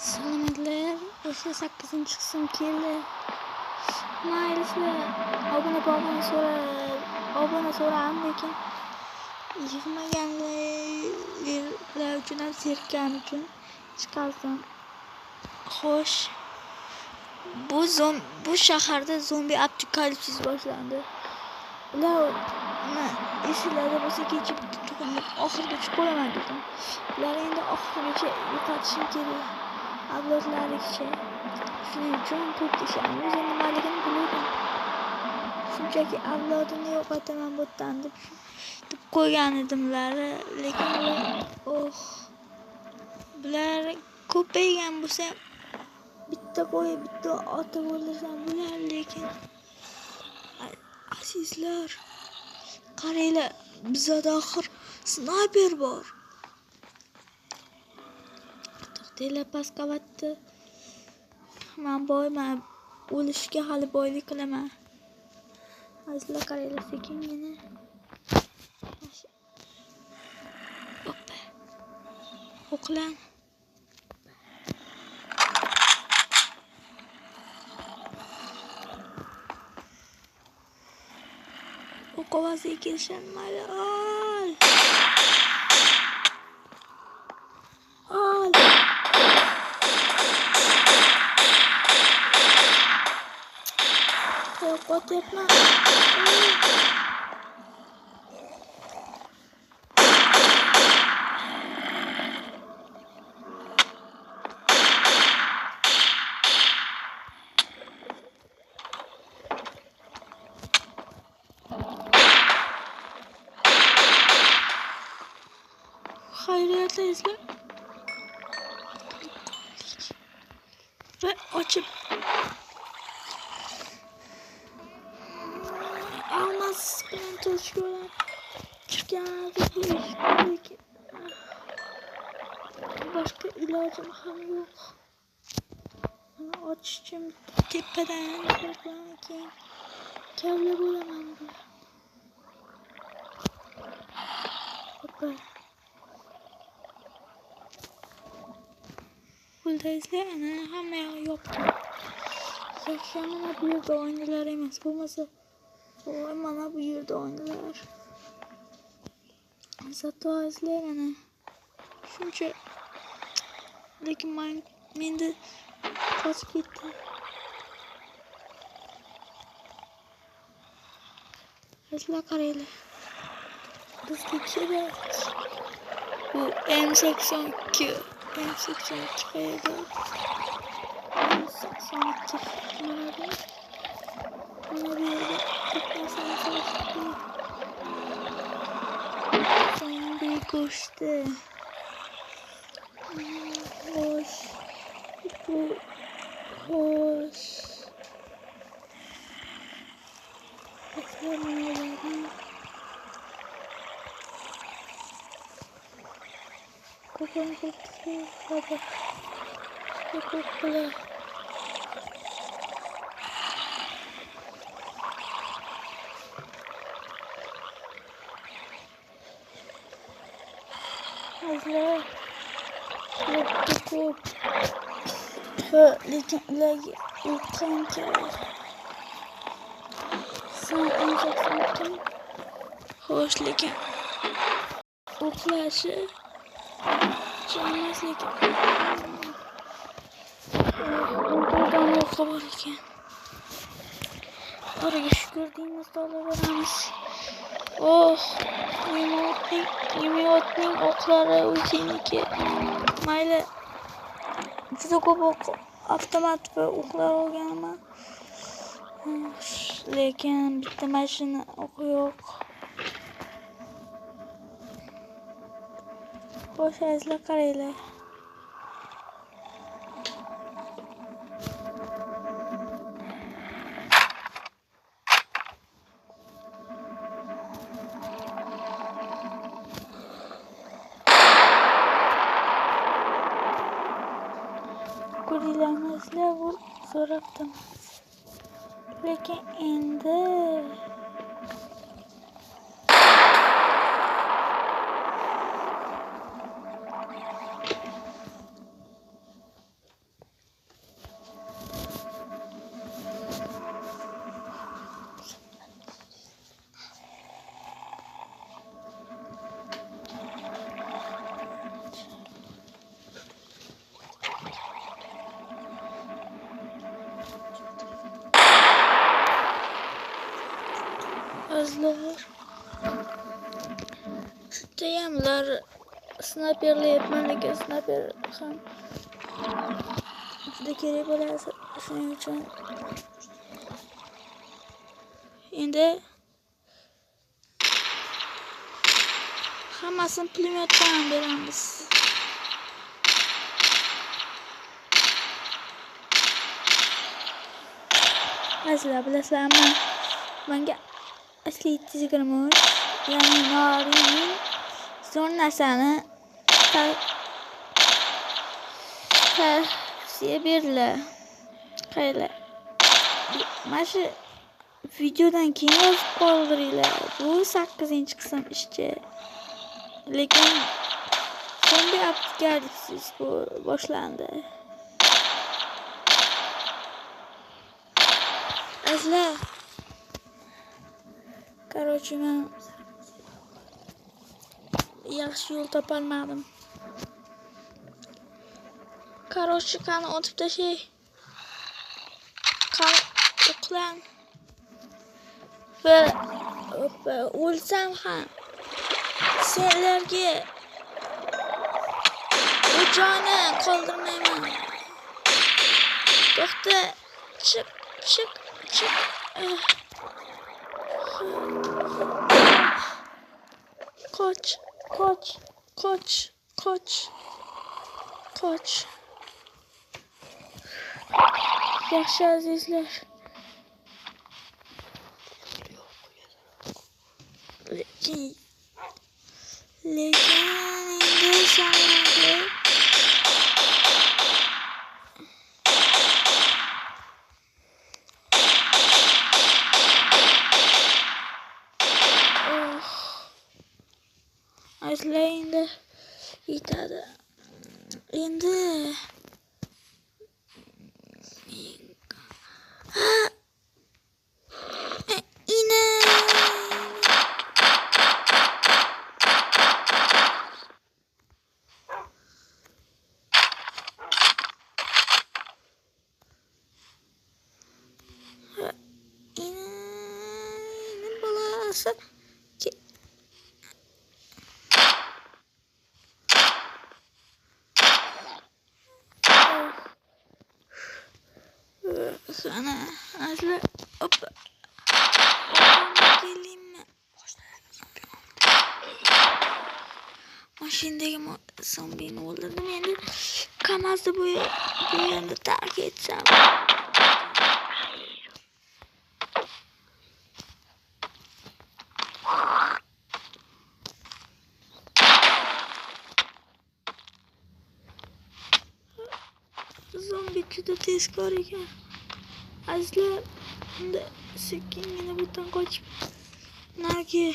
Salomatlar, o'sha 8-qism keldi. Mayli, obuna so'ram, lekin yig'maganlar uchun ham zerikkan uchun chiqardim. Xo'sh, bu shaharda zombi apokalipsis boshlandi. Ular esinglarda bo'lsa kecha bitta tuxumni oxirigacha qo'yaman dedim. Ular endi oxirigacha yo'qotishim kerak. Avlodlarigacha. Shuning uchun to'rt ishlarni o'zi nimaligini bildim. Shunchaki avlodimni yo'qotaman bu yerdan deb qo'ygan edimlar. Lekin bular ko'paygan bo'lsa bitta qo'y, bitta ota bo'lasam bular, lekin azizlar, qaranglar, bizda oxir snayper bor. To'xtanglar, past qavatda. Men boyman, o'lishga hali boylik qilaman. Azizlar, qaranglar, sekingina. Hoppa. O'qlan. O'qovasiga kelishmaydi. Ol. Qo'tyapman. Xayriyatlaysizlar. Va ochib almas bilan to'shgan lekin boshqa ilojim ham yo'q. Uni ochishim tepadan keyin kavla bo'laman bular. Hoppa. Buldayizlar, ana hamma yoq yopdim. Yaxshi, mana bu yerda oynalar emas, bo'lmasa mana bu yerda oynalar. Zato azizlar, mana shuncha, lekin menda qochib ketdi. Azizlar, qaranglar, bizga kerak bu M82 qayerda? M82 mana bu yerda zombi go'shti. Xo'sh. Lekin ularga o'qim kerak. Xo'sh, lekin o'qlashi emas, lekin o'qdan o'qi bor ekan. Oraga shukur deymiz, tolaveramiz. Pulemyotning o'qlari o'ziniki. Mayli. Juda ko'p avtomat va o'qlar olganman. Lekin bitta mashina o'qi yo'q. Xo'sh, azizlar, qaranglar. Ko'ringlarmizlar, bu so'rabdim. Lekin endi azlar. Judayamlar snayperlayapman, lekin snayper ham juda kerak bo'ladi. Shuning uchun endi hammasini pulemyotdan beramiz. Azlar bilasizlarmi? Menga asli tizigirmoch, ya'ni Norining zo'r narsani tavsiya berdilar. Qaylar? Mana shu videodan keyin yozib qoldiringlar. Bu 8-qism ishchi. Lekin zombi aplikasiz bu boshlandi. Azlar. Короче, men yaxshi yo'l topolmadim. Короче, qani otib tashay. Qani uxlang. Va o'lsam ham senlarga bu joni qoldirmayman. To'xta, chiq. Qoch. Yaxshi azizlar. Lekin endi sanadi. Azizlar endi yetadi. Endi bolasi ana azizlar hoppa kelaymi? Mashinadagi zombini o'ldirdim. Endi Kamazda bu yerni tark etsam. Zombi juda tezkor ekan. Azizlar, endi sekingina bundan qochib nagi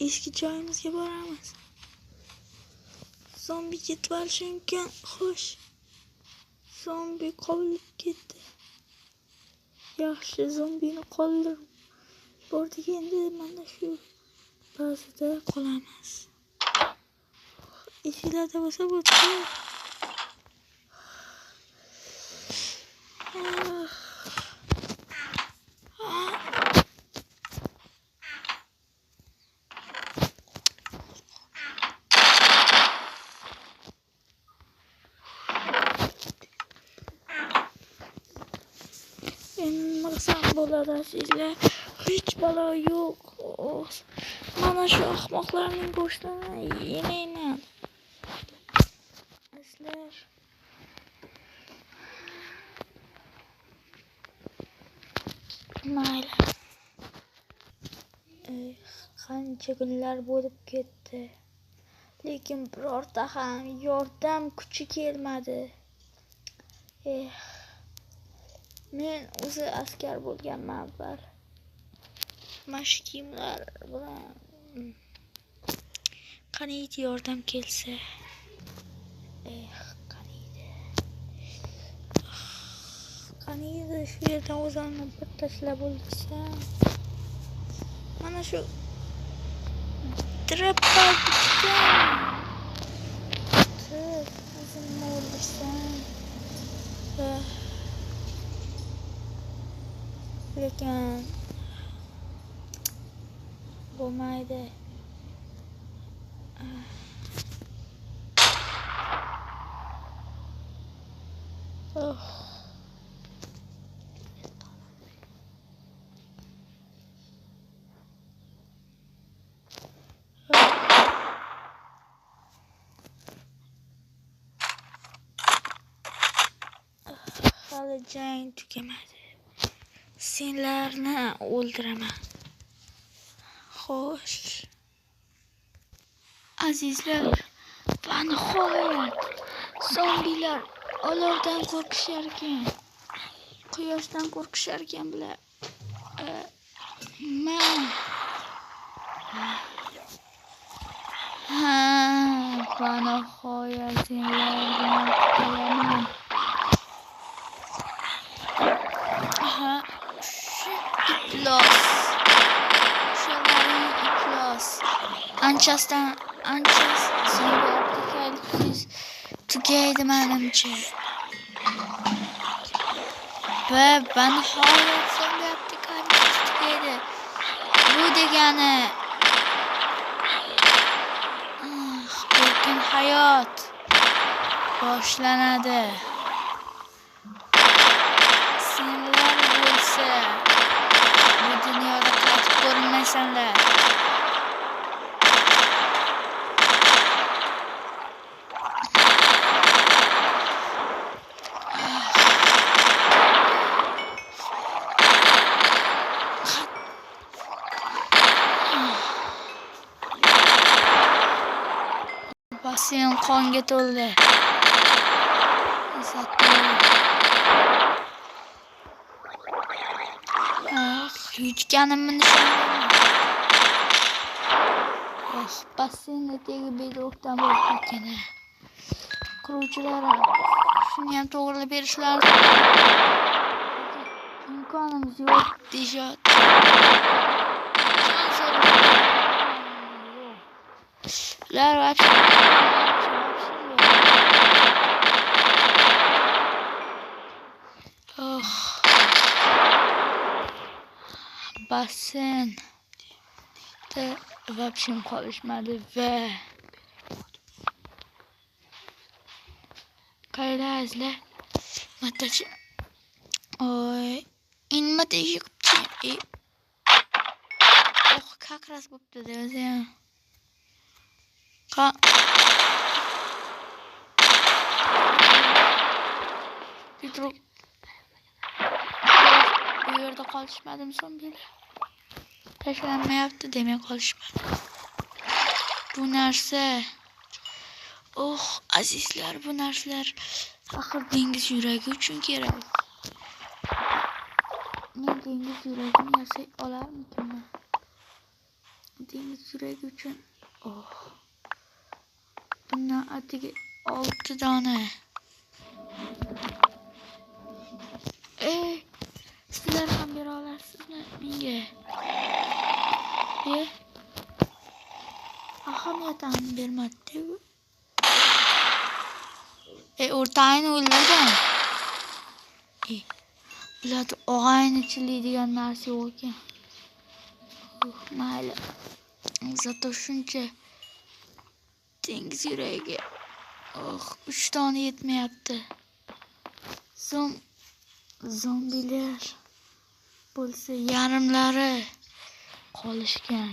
eski joyimizga boramiz. Zombi ketib olishi mumkin. Xo'sh. Zombi qolib ketdi. Yaxshi, zombini qoldirib bordik. Endi mana shu bazada qolamiz. Eshiklarda bo'lsa bo'pti. Nima qilsam bo'ladi azizlar? Hech balo yo'q. Mana shu ahmoqlarning go'shtini yemayman. Azizlar. Mayli. Qancha kunlar bo'lib ketdi. Lekin birorta ham yordam kuchi kelmadi. Men o'zi askar bo'lganman avval. Mana kiyimlar bilan qaniydi yordam kelsa. Qaniydi shu yerdan o'zimni bir tashlab o'ldirsam. Mana shu trappadan o'zimni o'ldirsam. Lekin Bo'lmaydi. Hali jang tugamadi. Senlarni o'ldiraman. Xo'sh. Azizlar, va nihoyat zombilar olovdan qo'rqishar ekan. Quyoshdan qo'rqishar ekan bular. Va nihoyat senlarni qo'yaman. Anchasdan zombi apokalipsis tugaydi menimcha. Va nihoyat zombi apokalipsis tugaydi. Bu degani erkin hayot boshlanadi. Senlar bo'lsa bu dunyoda qaytib ko'rmaysanlar. Basseyn qonga to'ldi. Yutganimni nishonlayman. Basseynda tegib bedroqdan bo'lib ketgan. Quruvchilar shuni ham to'g'rilab berishlari imkonimiz yo'q deyishadi. Ular basseynda вообще qolishmadi va qaylasizlar matachi nima tegibdi. Как раз bo'pti o'zi ham. Pedro bu yerda qolishmadim zombilar. Tashlanmayapti demay qolishmadi. Bu narsa azizlar, bu narsalar axir dengiz yuragi uchun kerak. Men dengiz yuragini yasay olarmikinman? Dengiz yuragi uchun bundan atigi 6 dona. Sizlar ham bera olasizmi menga? Ahamiyatini bermadi-ku. O'rtayni o'ldirgan. Bularda og'aynichilik degan narsa yo'q ekan. Mayli. Zato shuncha dengiz yuragiga 3 dona yetmayapti. Zombilar bo'lsa yarimlari qolishgan.